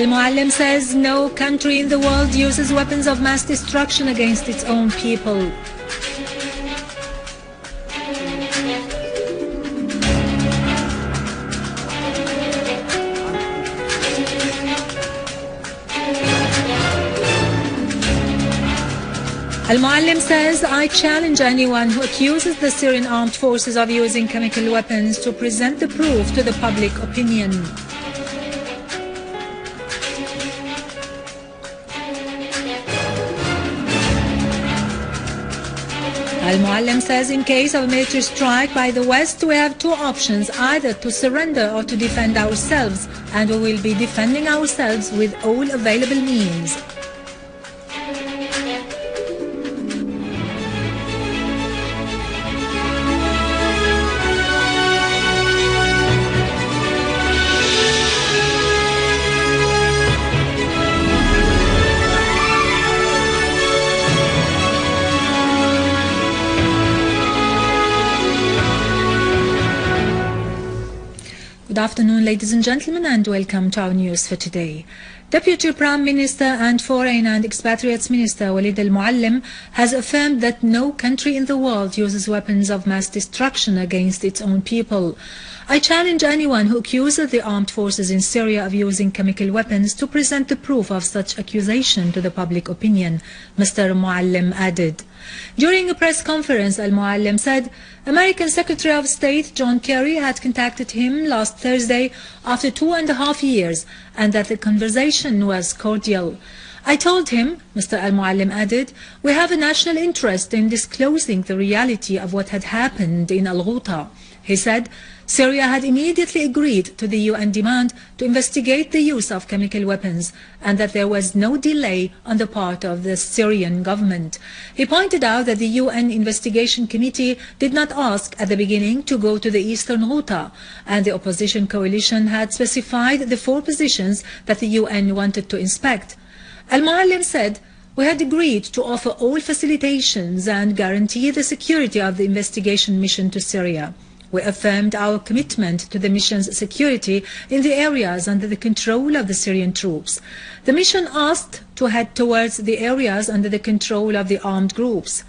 Al-Muallim says no country in the world uses weapons of mass destruction against its own people. Al-Muallim says, I challenge anyone who accuses the Syrian armed forces of using chemical weapons to present the proof to the public opinion. Al-Muallim says, in case of a military strike by the West, we have two options, either to surrender or to defend ourselves, and we will be defending ourselves with all available means. Good afternoon, ladies and gentlemen, and welcome to our news for today. Deputy Prime Minister and Foreign and Expatriates Minister Walid Al-Muallim has affirmed that no country in the world uses weapons of mass destruction against its own people. I challenge anyone who accuses the armed forces in Syria of using chemical weapons to present the proof of such accusation to the public opinion, Mr. Muallim added. During a press conference, Al-Muallim said American Secretary of State John Kerry had contacted him last Thursday after 2.5 years and that the conversation was cordial. I told him, Mr. Al-Muallim added, we have a national interest in disclosing the reality of what had happened in Al-Ghouta. He said Syria had immediately agreed to the UN demand to investigate the use of chemical weapons and that there was no delay on the part of the Syrian government. He pointed out that the UN investigation committee did not ask at the beginning to go to the eastern Ghouta, and the opposition coalition had specified the 4 positions that the UN wanted to inspect. Al-Muallim said, we had agreed to offer all facilitations and guarantee the security of the investigation mission to Syria. We affirmed our commitment to the mission's security in the areas under the control of the Syrian troops. The mission asked to head towards the areas under the control of the armed groups.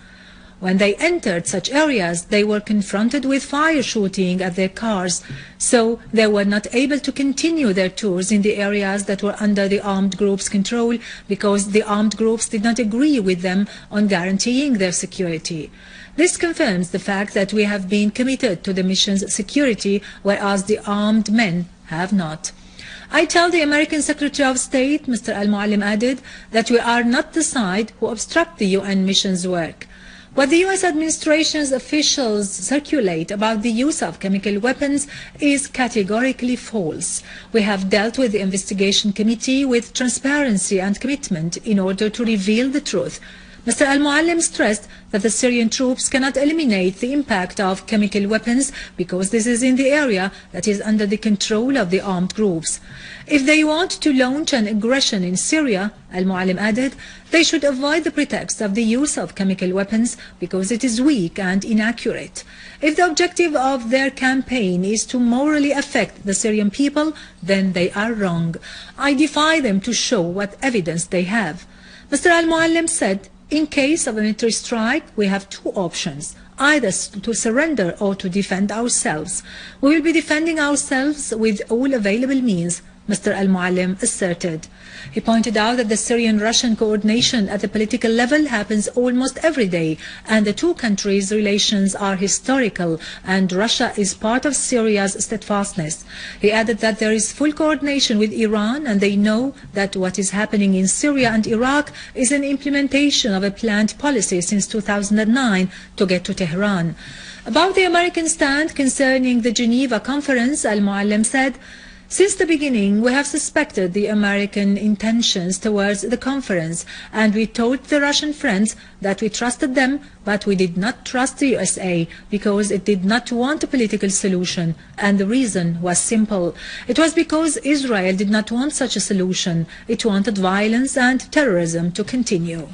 When they entered such areas, they were confronted with fire shooting at their cars, so they were not able to continue their tours in the areas that were under the armed groups' control because the armed groups did not agree with them on guaranteeing their security. This confirms the fact that we have been committed to the mission's security, whereas the armed men have not. I tell the American Secretary of State, Mr. Al-Muallim added, that we are not the side who obstruct the UN mission's work. What the U.S. administration's officials circulate about the use of chemical weapons is categorically false. We have dealt with the investigation committee with transparency and commitment in order to reveal the truth. Mr. Al-Muallim stressed that the Syrian troops cannot eliminate the impact of chemical weapons because this is in the area that is under the control of the armed groups. If they want to launch an aggression in Syria, Al-Muallim added, they should avoid the pretext of the use of chemical weapons because it is weak and inaccurate. If the objective of their campaign is to morally affect the Syrian people, then they are wrong. I defy them to show what evidence they have. Mr. Al-Muallim said, in case of a military strike, we have 2 options, either to surrender or to defend ourselves. We will be defending ourselves with all available means, Mr. Al-Muallim asserted. He pointed out that the Syrian-Russian coordination at the political level happens almost every day, and the 2 countries' relations are historical, and Russia is part of Syria's steadfastness. He added that there is full coordination with Iran, and they know that what is happening in Syria and Iraq is an implementation of a planned policy since 2009 to get to Tehran. About the American stand concerning the Geneva conference, Al-Muallim said, since the beginning, we have suspected the American intentions towards the conference, and we told the Russian friends that we trusted them, but we did not trust the USA because it did not want a political solution, and the reason was simple. It was because Israel did not want such a solution. It wanted violence and terrorism to continue.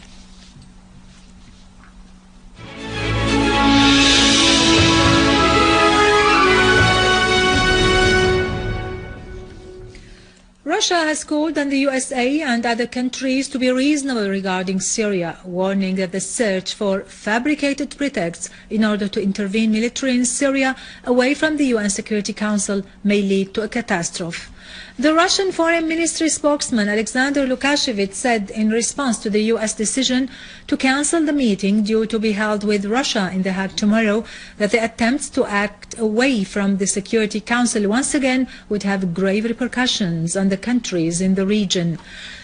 Russia has called on the USA and other countries to be reasonable regarding Syria, warning that the search for fabricated pretexts in order to intervene militarily in Syria away from the UN Security Council may lead to a catastrophe. The Russian Foreign Ministry spokesman Alexander Lukashevich said in response to the US decision to cancel the meeting due to be held with Russia in The Hague tomorrow that the attempts to act away from the Security Council once again would have grave repercussions on the countries in the region.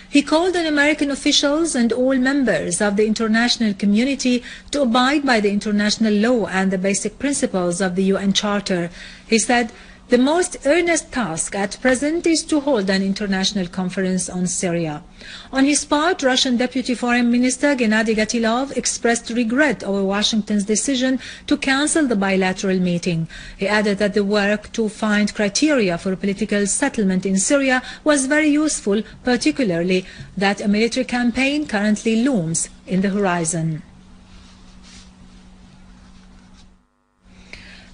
He called on American officials and all members of the international community to abide by the international law and the basic principles of the UN Charter. He said, "The most earnest task at present is to hold an international conference on Syria." On his part, Russian Deputy Foreign Minister Gennady Gatilov expressed regret over Washington's decision to cancel the bilateral meeting. He added that the work to find criteria for political settlement in Syria was very useful, particularly that a military campaign currently looms in the horizon.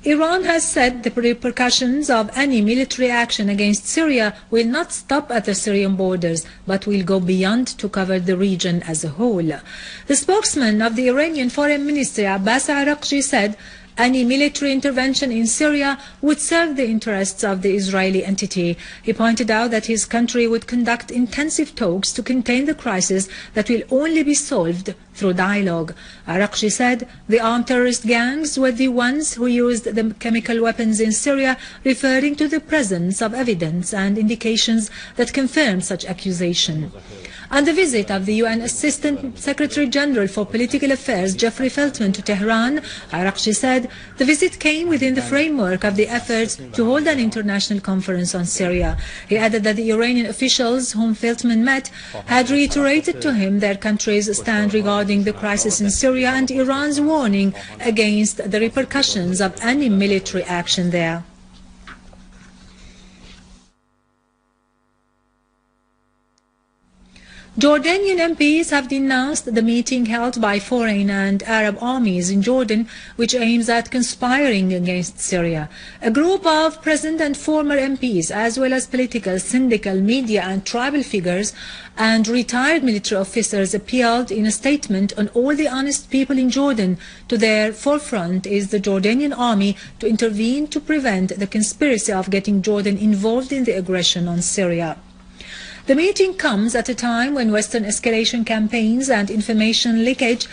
Iran has said the repercussions of any military action against Syria will not stop at the Syrian borders, but will go beyond to cover the region as a whole. The spokesman of the Iranian Foreign Ministry, Abbas Araghchi, said any military intervention in Syria would serve the interests of the Israeli entity. He pointed out that his country would conduct intensive talks to contain the crisis that will only be solved through dialogue. Araghchi said the armed terrorist gangs were the ones who used the chemical weapons in Syria, referring to the presence of evidence and indications that confirm such accusation. On the visit of the UN Assistant Secretary General for Political Affairs, Jeffrey Feltman, to Tehran, Araghchi said the visit came within the framework of the efforts to hold an international conference on Syria. He added that the Iranian officials whom Feltman met had reiterated to him their country's stand regarding the crisis in Syria and Iran's warning against the repercussions of any military action there. Jordanian MPs have denounced the meeting held by foreign and Arab armies in Jordan, which aims at conspiring against Syria. A group of present and former MPs, as well as political, syndical, media and tribal figures and retired military officers, appealed in a statement on all the honest people in Jordan. To their forefront is the Jordanian army to intervene to prevent the conspiracy of getting Jordan involved in the aggression on Syria. The meeting comes at a time when Western escalation campaigns and information leakage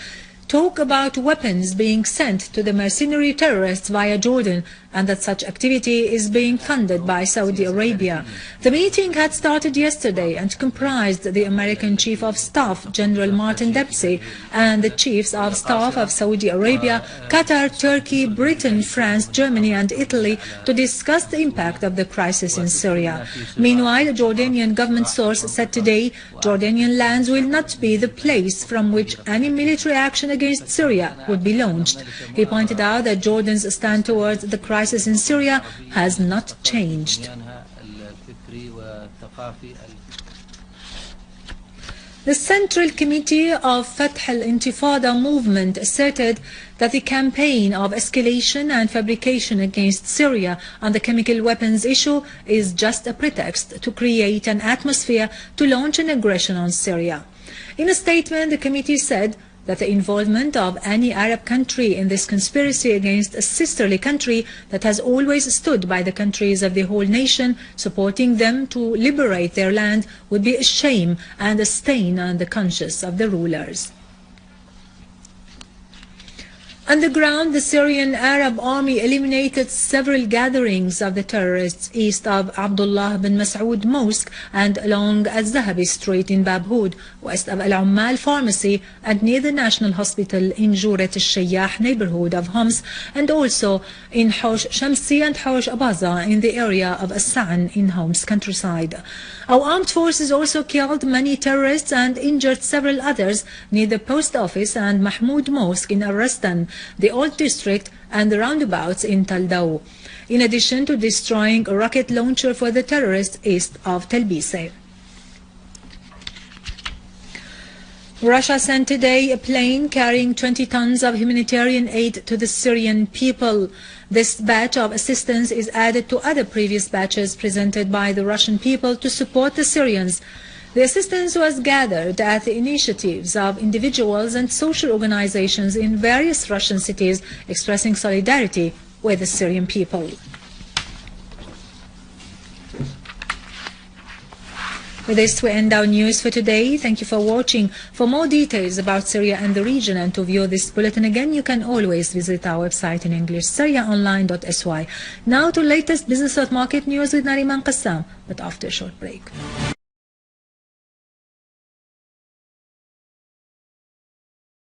talk about weapons being sent to the mercenary terrorists via Jordan, and that such activity is being funded by Saudi Arabia. The meeting had started yesterday and comprised the American Chief of Staff, General Martin Dempsey, and the Chiefs of Staff of Saudi Arabia, Qatar, Turkey, Britain, France, Germany and Italy to discuss the impact of the crisis in Syria. Meanwhile, a Jordanian government source said today Jordanian lands will not be the place from which any military action against Syria would be launched. He pointed out that Jordan's stand towards the crisis in Syria has not changed. The Central Committee of Fath al-Intifada movement asserted that the campaign of escalation and fabrication against Syria on the chemical weapons issue is just a pretext to create an atmosphere to launch an aggression on Syria. In a statement, the committee said that the involvement of any Arab country in this conspiracy against a sisterly country that has always stood by the countries of the whole nation, supporting them to liberate their land, would be a shame and a stain on the conscience of the rulers. On the ground, the Syrian Arab army eliminated several gatherings of the terrorists east of Abdullah bin Mas'ud Mosque and along Al-Zahabi Street in Babhoud, west of Al-Ummal Pharmacy and near the National Hospital in Jurat al-Shayyah neighborhood of Homs, and also in Hosh Shamsi and Hosh Abaza in the area of As-Sa'an in Homs countryside. Our armed forces also killed many terrorists and injured several others near the post office and Mahmoud Mosque in Ar-Rastan, the Old District and the roundabouts in Taldaw, in addition to destroying a rocket launcher for the terrorists east of Tel Bise. Russia sent today a plane carrying 20 tons of humanitarian aid to the Syrian people. This batch of assistance is added to other previous batches presented by the Russian people to support the Syrians. The assistance was gathered at the initiatives of individuals and social organizations in various Russian cities expressing solidarity with the Syrian people. With this, we end our news for today. Thank you for watching. For more details about Syria and the region and to view this bulletin again, you can always visit our website in English, syriaonline.sy. Now to latest business and market news with Nariman Qassam, but after a short break.